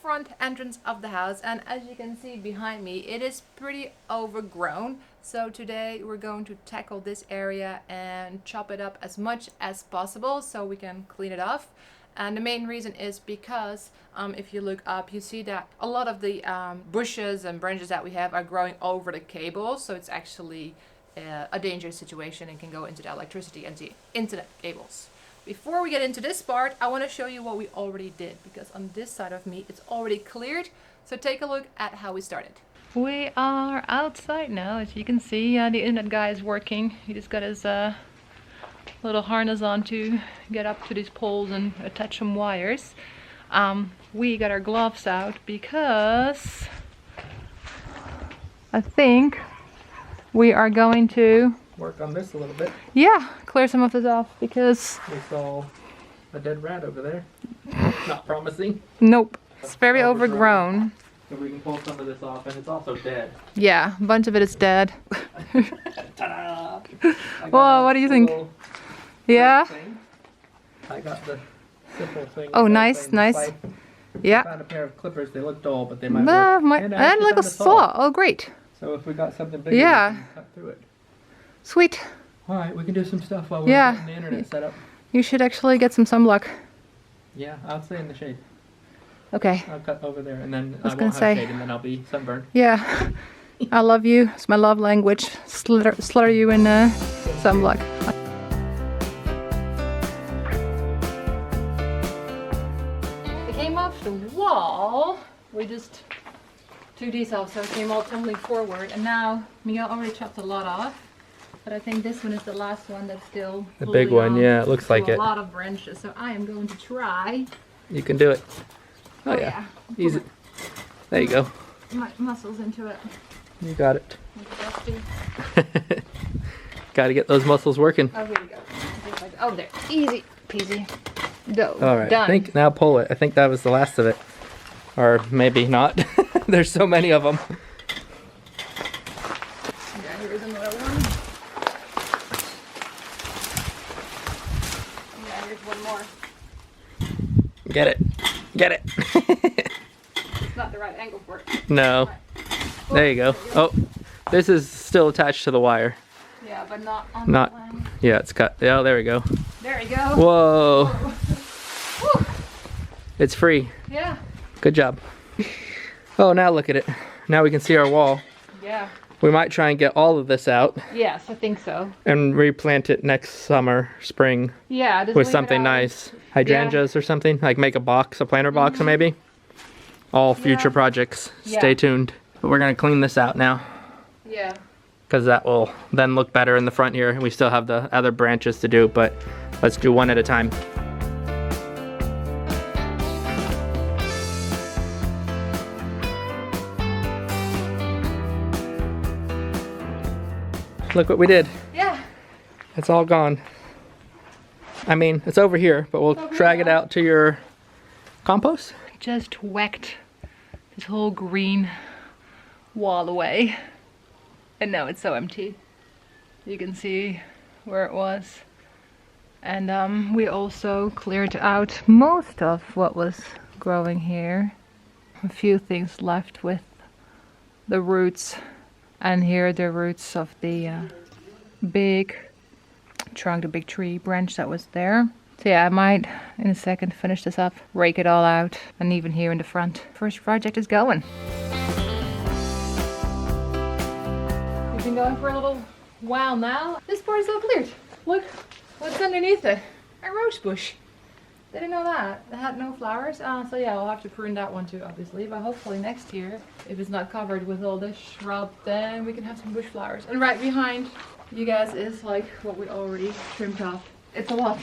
front entrance of the house, and as you can see behind me, it is pretty overgrown. So today we're going to tackle this area and chop it up as much as possible so we can clean it off. And the main reason is because if you look up, you see that a lot of the bushes and branches that we have are growing over the cables, so it's actually a dangerous situation and can go into the electricity and the internet cables. Before we get into this part, I want to show you what we already did, because on this side of me it's already cleared. So take a look at how we started. We are outside now, as you can see. The internet guy is working. He just got his little harness on to get up to these poles and attach some wires. We got our gloves out because I think we are going to work on this a little bit. Yeah, clear some of this off because we saw a dead rat over there. Not promising. Nope, it's very overgrown. So we can pull some of this off, and it's also dead. Yeah, a bunch of it is dead. Ta-da! Whoa, what do you think? Yeah. I got the simple thing. Oh, nice, nice. Yeah. I found a pair of clippers. They look dull, but they might work. And like a saw. Oh, great. So if we got something bigger, yeah, we can cut through it. Sweet. All right, we can do some stuff while we're getting the internet set up. You should actually get some sunblock. Yeah, I'll stay in the shade. Okay. I'll cut over there, and then I was won't gonna have say, shade, and then I'll be sunburned. Yeah. I love you. It's my love language. Slaughter you in sunblock. It came off the wall. We just took these off, so it came all tumbling forward. And now Miguel already chopped a lot off, but I think this one is the last one that's still the big one. Yeah, it looks like it. A lot of branches, so I am going to try. You can do it. Oh yeah. Easy. There you go. My muscles into it. You got it. Got to get those muscles working. Oh, here we go. Oh, there. Easy peasy. Go. All right. Done. I think now pull it. I think that was the last of it, or maybe not. There's so many of them. Yeah, here's another one. Yeah, here's one more. Get it. Get it. It's not the right angle for it. No. Right. There you go. Oh, this is still attached to the wire. Yeah, but not on the line. Yeah, it's cut. Yeah, there we go. There you go. Whoa. Whoa. It's free. Yeah. Good job. Oh, now look at it. Now we can see our wall. Yeah. We might try and get all of this out. Yes, I think so. And replant it next summer, spring. Yeah. Just with something nice. Hydrangeas or something. Like make a box, a planter box maybe. All future projects. Stay tuned. But we're going to clean this out now. Yeah. Because that will then look better in the front here. We still have the other branches to do, but let's do one at a time. Look what we did. Yeah. It's all gone. I mean, it's over here, but we'll drag it out to your compost. Just whacked this whole green wall away. And now it's so empty. You can see where it was. And we also cleared out most of what was growing here. A few things left with the roots. And here are the roots of the big trunk, the big tree branch that was there. So yeah, I might in a second finish this up, rake it all out, and even here in the front. First project is going. We've been going for a little while now. This part is all cleared. Look what's underneath it. A rose bush. Didn't know that. It had no flowers. So yeah, I'll have to prune that one too, obviously. But hopefully next year, if it's not covered with all this shrub, then we can have some bush flowers. And right behind you guys is like what we already trimmed off. It's a lot.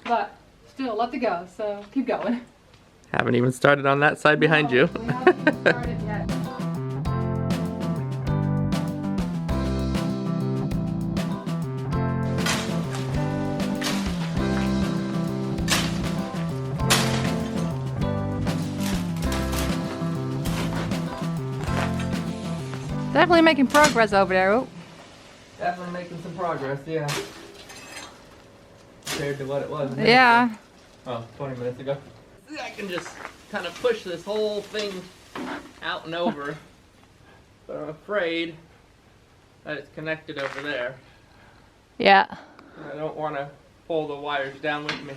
But still a lot to go, so keep going. Haven't even started on that side behind you. We haven't even started yet. Definitely making progress over there. Oh. Definitely making some progress, yeah. Compared to what it was. Yeah. Oh, 20 minutes ago. I can just kind of push this whole thing out and over, but I'm afraid that it's connected over there. Yeah. I don't want to pull the wires down with me.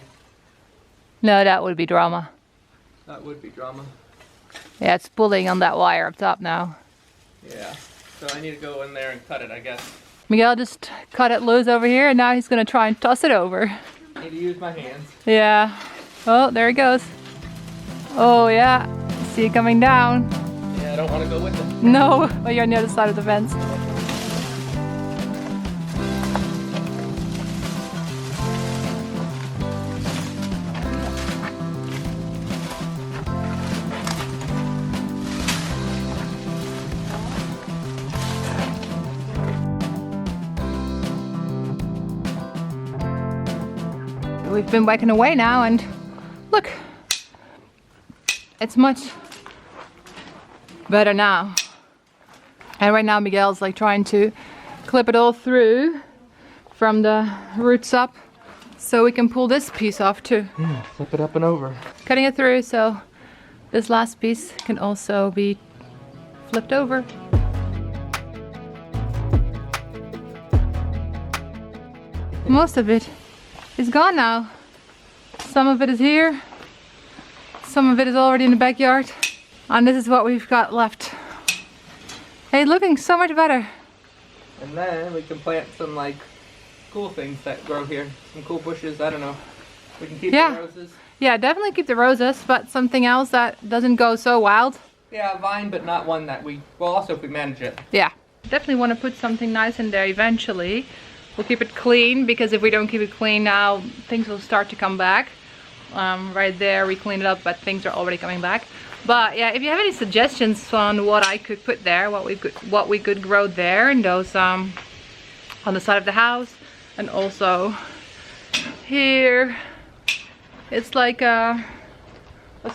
No, that would be drama. That would be drama. Yeah, it's pulling on that wire up top now. Yeah, so I need to go in there and cut it, I guess. Miguel just cut it loose over here and now he's gonna try and toss it over. I need to use my hands. Yeah. Oh, there he goes. Oh yeah, see it coming down. Yeah, I don't want to go with it. No, oh, you're on the other side of the fence. We've been whacking away now and look, it's much better now. And right now Miguel's like trying to clip it all through from the roots up so we can pull this piece off too. Yeah, flip it up and over. Cutting it through so this last piece can also be flipped over. Most of it is gone now. Some of it is here, some of it is already in the backyard, and this is what we've got left. Hey, looking so much better. And then we can plant some like cool things that grow here. Some cool bushes, I don't know. We can keep the roses. Yeah, definitely keep the roses, but something else that doesn't go so wild. Yeah, a vine, but not one that we, well, also if we manage it. Yeah, definitely want to put something nice in there eventually. We'll keep it clean because if we don't keep it clean now, things will start to come back. Right there, we cleaned it up, but things are already coming back. But yeah, if you have any suggestions on what I could put there, what we could grow there, and those on the side of the house, and also here, it's like a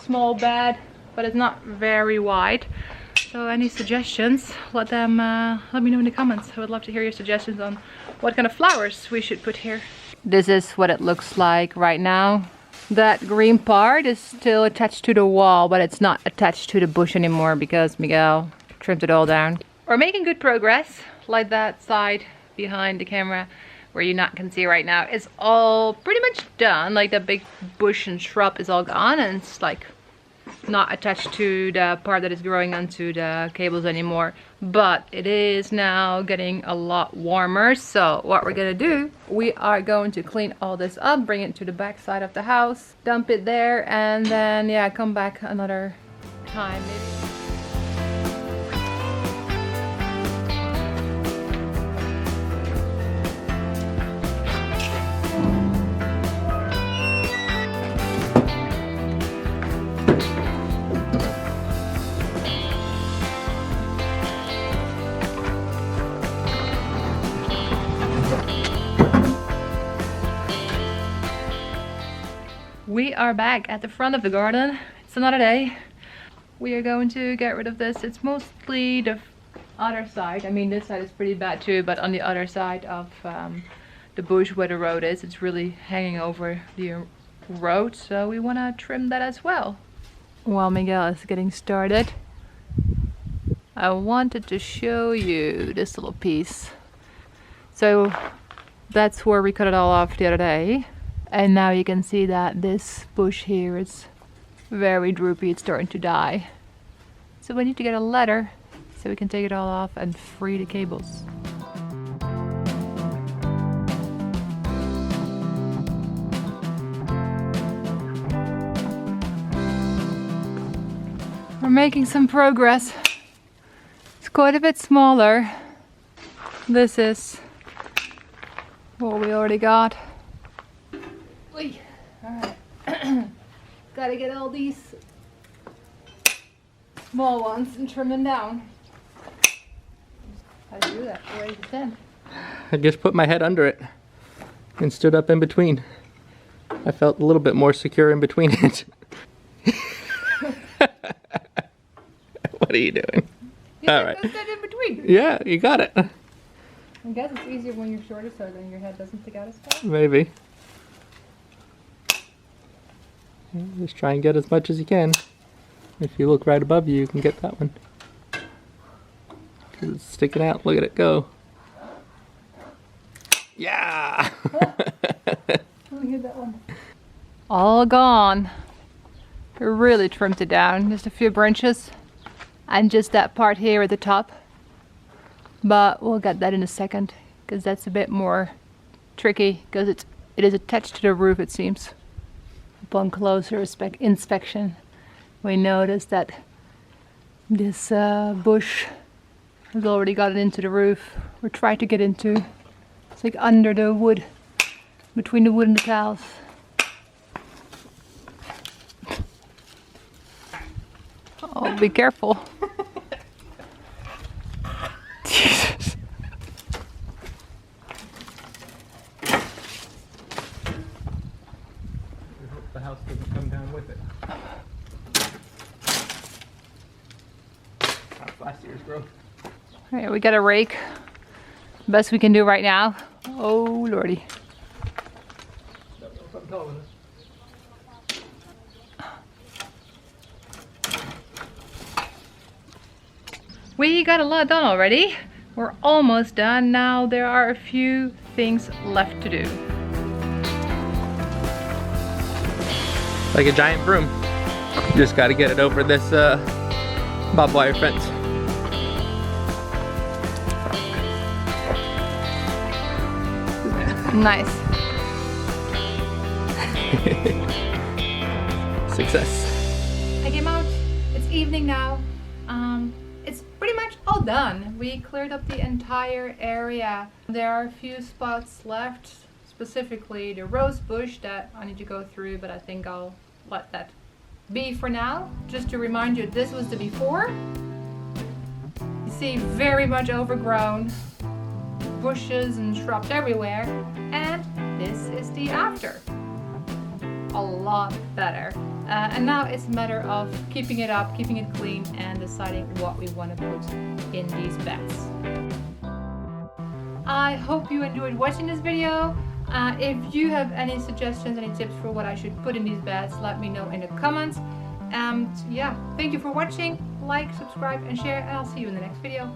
small bed, but it's not very wide. So any suggestions, let me know in the comments. I would love to hear your suggestions on what kind of flowers we should put here. This is what it looks like right now. That green part is still attached to the wall, but it's not attached to the bush anymore because Miguel trimmed it all down. We're making good progress. Like that side behind the camera where you not can see right now is all pretty much done. Like the big bush and shrub is all gone and it's like not attached to the part that is growing onto the cables anymore, but it is now getting a lot warmer. So what we're gonna do, we are going to clean all this up, bring it to the back side of the house, dump it there, and then yeah, come back another time maybe. We are back at the front of the garden. It's another day. We are going to get rid of this. It's mostly the other side. I mean, this side is pretty bad too, but on the other side of the bush where the road is, it's really hanging over the road. So we want to trim that as well. While Miguel is getting started, I wanted to show you this little piece. So that's where we cut it all off the other day. And now you can see that this bush here is very droopy, it's starting to die. So we need to get a ladder so we can take it all off and free the cables. We're making some progress. It's quite a bit smaller. This is what we already got. Alright, gotta get all these small ones and trim them down. How do you do that? Raise the tent. I just put my head under it and stood up in between. I felt a little bit more secure in between it. What are you doing? Alright. In between. Yeah, you got it. I guess it's easier when you're shorter so then your head doesn't stick out as far. Maybe. Just try and get as much as you can. If you look right above you, you can get that one. 'Cause it's sticking out. Look at it go. Yeah! Let me get that one. All gone. We really trimmed it down. Just a few branches. And just that part here at the top. But we'll get that in a second. Because that's a bit more tricky. Because it is attached to the roof, it seems. Upon closer inspection, we noticed that this bush has already gotten into the roof. We're trying to get into. It's like under the wood. Between the wood and the tiles. Oh, be careful. Jesus. We hope the house doesn't come down with it. That's last year's growth. Alright, we got a rake. Best we can do right now. Oh, lordy. Don't know if I'm tall enough. We got a lot done already. We're almost done. Now there are a few things left to do. Like a giant broom. Just got to get it over this barbed wire fence. Nice. Success. I came out. It's evening now. It's pretty much all done. We cleared up the entire area. There are a few spots left, specifically the rose bush that I need to go through, but I think I'll let that be for now. Just to remind you, this was the before. You see, very much overgrown, bushes and shrubs everywhere, and this is the after. A lot better. And now it's a matter of keeping it up, keeping it clean, and deciding what we want to put in these beds. I hope you enjoyed watching this video. If you have any suggestions, any tips for what I should put in these beds, let me know in the comments. And yeah, thank you for watching. Like, subscribe, and share, and I'll see you in the next video.